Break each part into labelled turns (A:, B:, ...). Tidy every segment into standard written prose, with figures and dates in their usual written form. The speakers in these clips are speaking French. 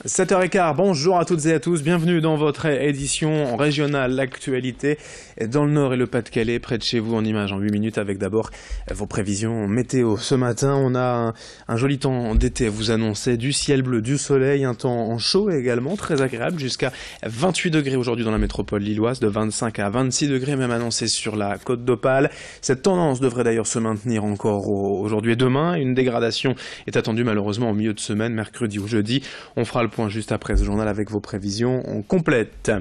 A: 7h15, bonjour à toutes et à tous, bienvenue dans votre édition régionale, l'actualité dans le Nord et le Pas-de-Calais, près de chez vous en images en 8 minutes avec d'abord vos prévisions météo. Ce matin, on a un joli temps d'été à vous annoncer, du ciel bleu, du soleil, un temps chaud également, très agréable, jusqu'à 28 degrés aujourd'hui dans la métropole lilloise, de 25 à 26 degrés même annoncé sur la côte d'Opale. Cette tendance devrait d'ailleurs se maintenir encore aujourd'hui et demain. Une dégradation est attendue malheureusement au milieu de semaine, mercredi ou jeudi. On fera le point juste après ce journal avec vos prévisions complètes.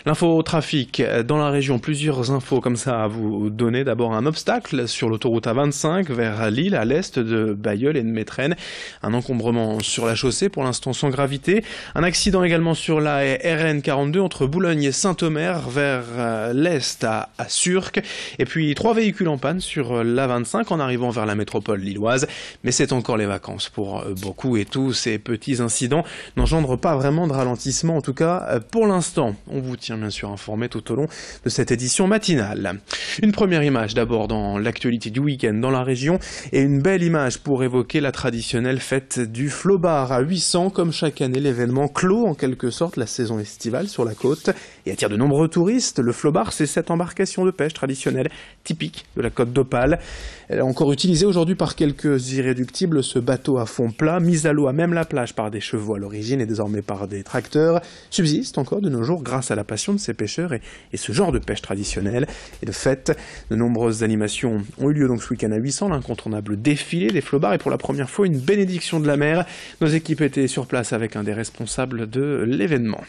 A: L'info trafic dans la région, plusieurs infos comme ça à vous donner. D'abord un obstacle sur l'autoroute A25 vers Lille, à l'est de Bailleul et de Métrenne. Un encombrement sur la chaussée, pour l'instant sans gravité. Un accident également sur la RN 42 entre Boulogne et Saint-Omer vers l'est à Surques. Et puis 3 véhicules en panne sur l'A25 en arrivant vers la métropole lilloise. Mais c'est encore les vacances pour beaucoup et tous ces petits incidents n'engendrent pas vraiment de ralentissement, en tout cas pour l'instant. On vous tient bien sûr informé tout au long de cette édition matinale. Une première image d'abord dans l'actualité du week-end dans la région et une belle image pour évoquer la traditionnelle fête du flobard à 800. Comme chaque année, l'événement clôt en quelque sorte la saison estivale sur la côte et attire de nombreux touristes. Le flobard, c'est cette embarcation de pêche traditionnelle typique de la côte d'Opale. Elle est encore utilisée aujourd'hui par quelques irréductibles. Ce bateau à fond plat, mis à l'eau à même la plage par des chevaux à l'origine et désormais par des tracteurs, subsiste encore de nos jours grâce à la passion de ces pêcheurs et ce genre de pêche traditionnelle. Et de fait, de nombreuses animations ont eu lieu donc ce week-end à 800, l'incontournable défilé des flobards et pour la première fois une bénédiction de la mer. Nos équipes étaient sur place avec un des responsables de l'événement.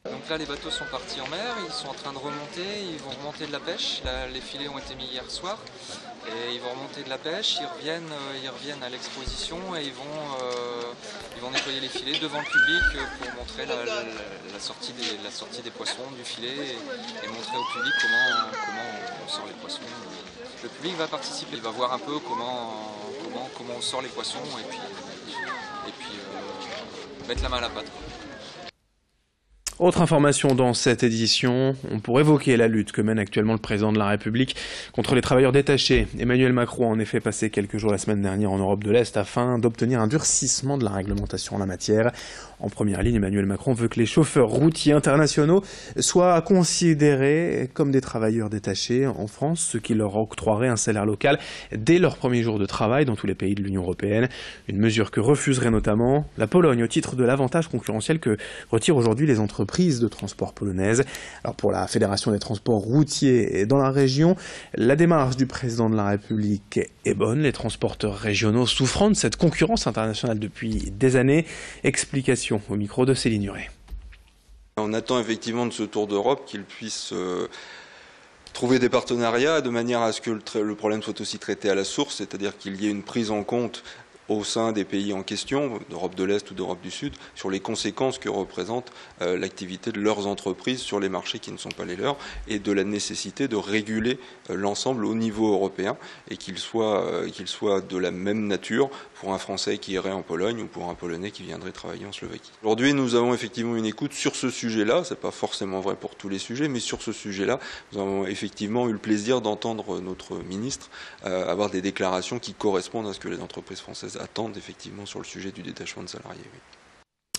B: Donc là les bateaux sont partis en mer, ils sont en train de remonter, ils vont remonter de la pêche. Là, les filets ont été mis hier soir et ils vont remonter de la pêche, ils reviennent à l'exposition et ils vont nettoyer les filets devant le public pour montrer la sortie des poissons du filet et montrer au public comment on sort les poissons. Le public va participer, il va voir un peu comment on sort les poissons et puis mettre la main à la pâte.
A: Autre information dans cette édition, on pourrait évoquer la lutte que mène actuellement le président de la République contre les travailleurs détachés. Emmanuel Macron a en effet passé quelques jours la semaine dernière en Europe de l'Est afin d'obtenir un durcissement de la réglementation en la matière. En première ligne, Emmanuel Macron veut que les chauffeurs routiers internationaux soient considérés comme des travailleurs détachés en France, ce qui leur octroierait un salaire local dès leur premier jour de travail dans tous les pays de l'Union européenne. Une mesure que refuserait notamment la Pologne au titre de l'avantage concurrentiel que retirent aujourd'hui les entreprises de transport polonaises. Alors pour la Fédération des transports routiers dans la région, la démarche du président de la République est bonne. Les transporteurs régionaux souffrant de cette concurrence internationale depuis des années. Explication au micro de Céline Huret.
C: On attend effectivement de ce tour d'Europe qu'il puisse trouver des partenariats de manière à ce que le problème soit aussi traité à la source, c'est-à-dire qu'il y ait une prise en compte au sein des pays en question, d'Europe de l'Est ou d'Europe du Sud, sur les conséquences que représente l'activité de leurs entreprises sur les marchés qui ne sont pas les leurs et de la nécessité de réguler l'ensemble au niveau européen et qu'il soit de la même nature pour un Français qui irait en Pologne ou pour un Polonais qui viendrait travailler en Slovaquie. Aujourd'hui, nous avons effectivement une écoute sur ce sujet-là, c'est pas forcément vrai pour tous les sujets, mais sur ce sujet-là, nous avons effectivement eu le plaisir d'entendre notre ministre avoir des déclarations qui correspondent à ce que les entreprises françaises attendent effectivement sur le sujet du détachement de salariés. Oui.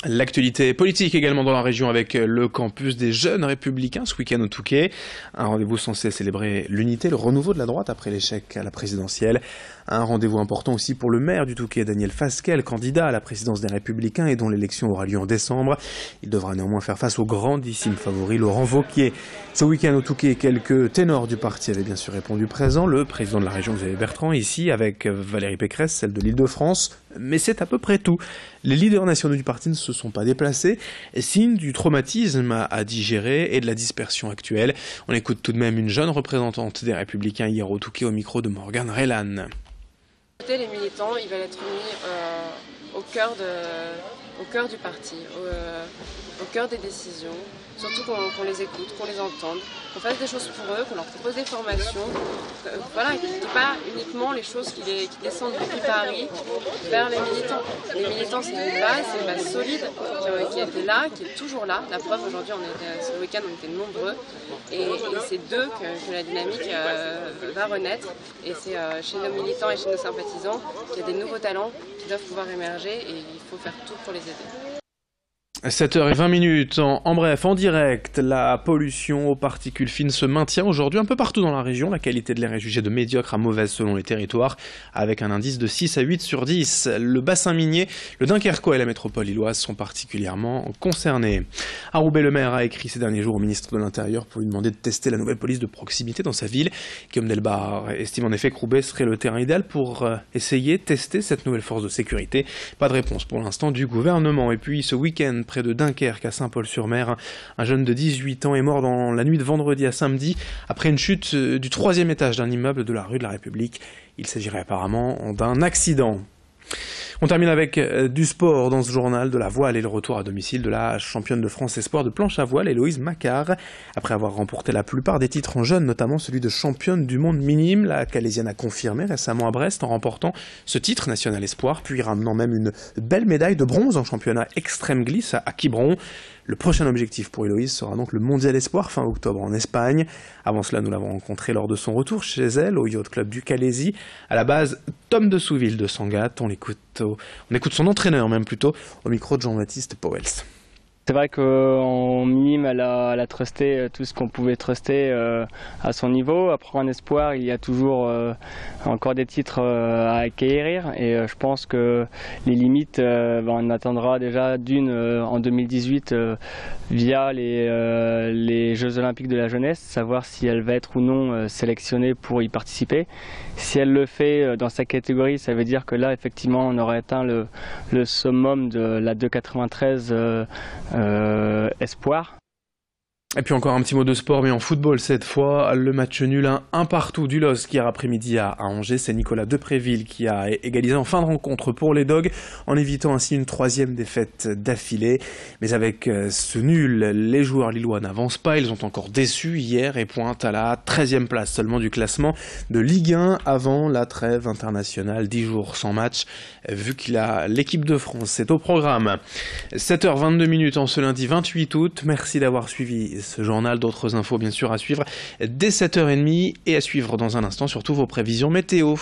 A: L'actualité politique également dans la région avec le campus des Jeunes Républicains ce week-end au Touquet. Un rendez-vous censé célébrer l'unité, le renouveau de la droite après l'échec à la présidentielle. Un rendez-vous important aussi pour le maire du Touquet, Daniel Fasquelle, candidat à la présidence des Républicains et dont l'élection aura lieu en décembre. Il devra néanmoins faire face au grandissime favori Laurent Wauquiez. Ce week-end au Touquet, quelques ténors du parti avaient bien sûr répondu présent. Le président de la région, Xavier Bertrand, ici avec Valérie Pécresse, celle de l'Île-de-France. Mais c'est à peu près tout. Les leaders nationaux du parti ne se sont pas déplacés, signe du traumatisme à digérer et de la dispersion actuelle. On écoute tout de même une jeune représentante des Républicains hier au Touquet au micro de Morgane Relan.
D: Les militants, ils veulent être mis au cœur au cœur du parti, au cœur des décisions, surtout qu'on les écoute, qu'on les entende, qu'on fasse des choses pour eux, qu'on leur propose des formations, voilà, qui ne pas uniquement les choses qui descendent depuis Paris vers les militants. Les militants, c'est une base solide qui était là, qui est toujours là. La preuve, aujourd'hui, ce week-end, on était nombreux et c'est d'eux que la dynamique va renaître. Et c'est chez nos militants et chez nos sympathisants qu'il y a des nouveaux talents qui doivent pouvoir émerger et il faut faire tout pour les aider.
A: 7h20 en bref, en direct, la pollution aux particules fines se maintient aujourd'hui un peu partout dans la région. La qualité de l'air est jugée de médiocre à mauvaise selon les territoires, avec un indice de 6 à 8 sur 10. Le bassin minier, le Dunkerquois et la métropole lilloise sont particulièrement concernés. À Roubaix, le maire a écrit ces derniers jours au ministre de l'Intérieur pour lui demander de tester la nouvelle police de proximité dans sa ville. Guillaume Delbar estime en effet que Roubaix serait le terrain idéal pour tester cette nouvelle force de sécurité. Pas de réponse pour l'instant du gouvernement. Et puis ce week-end, près de Dunkerque à Saint-Paul-sur-Mer, un jeune de 18 ans est mort dans la nuit de vendredi à samedi après une chute du 3e étage d'un immeuble de la rue de la République. Il s'agirait apparemment d'un accident. On termine avec du sport dans ce journal, de la voile et le retour à domicile de la championne de France espoir de planche à voile, Héloïse Macquart. Après avoir remporté la plupart des titres en jeunes, notamment celui de championne du monde minime, la Calaisienne a confirmé récemment à Brest en remportant ce titre national espoir, puis ramenant même une belle médaille de bronze en championnat extrême glisse à Quiberon. Le prochain objectif pour Héloïse sera donc le mondial espoir fin octobre en Espagne. Avant cela, nous l'avons rencontrée lors de son retour chez elle, au yacht club du Calaisis. À la base, Tom de Souville de Sangatte. On écoute son entraîneur même plutôt, au micro de Jean-Baptiste Powels.
E: C'est vrai qu'en minime, elle a trusté tout ce qu'on pouvait truster à son niveau. Après, en espoir, il y a toujours encore des titres à acquérir. Et je pense que les limites, on attendra déjà d'une en 2018 via les Jeux Olympiques de la jeunesse, savoir si elle va être ou non sélectionnée pour y participer. Si elle le fait dans sa catégorie, ça veut dire que là, effectivement, on aurait atteint le summum de la 2,93 espoir.
A: Et puis encore un petit mot de sport, mais en football cette fois, le match nul 1 partout du LOSC hier après-midi à Angers. C'est Nicolas Depréville qui a égalisé en fin de rencontre pour les Dogs, en évitant ainsi une 3e défaite d'affilée. Mais avec ce nul, les joueurs lillois n'avancent pas. Ils ont encore déçu hier et pointent à la 13e place seulement du classement de Ligue 1 avant la trêve internationale. 10 jours sans match, vu qu'il a l'équipe de France. C'est au programme. 7h22 en ce lundi 28 août. Merci d'avoir suivi ce journal. D'autres infos bien sûr à suivre dès 7h30 et à suivre dans un instant surtout vos prévisions météo.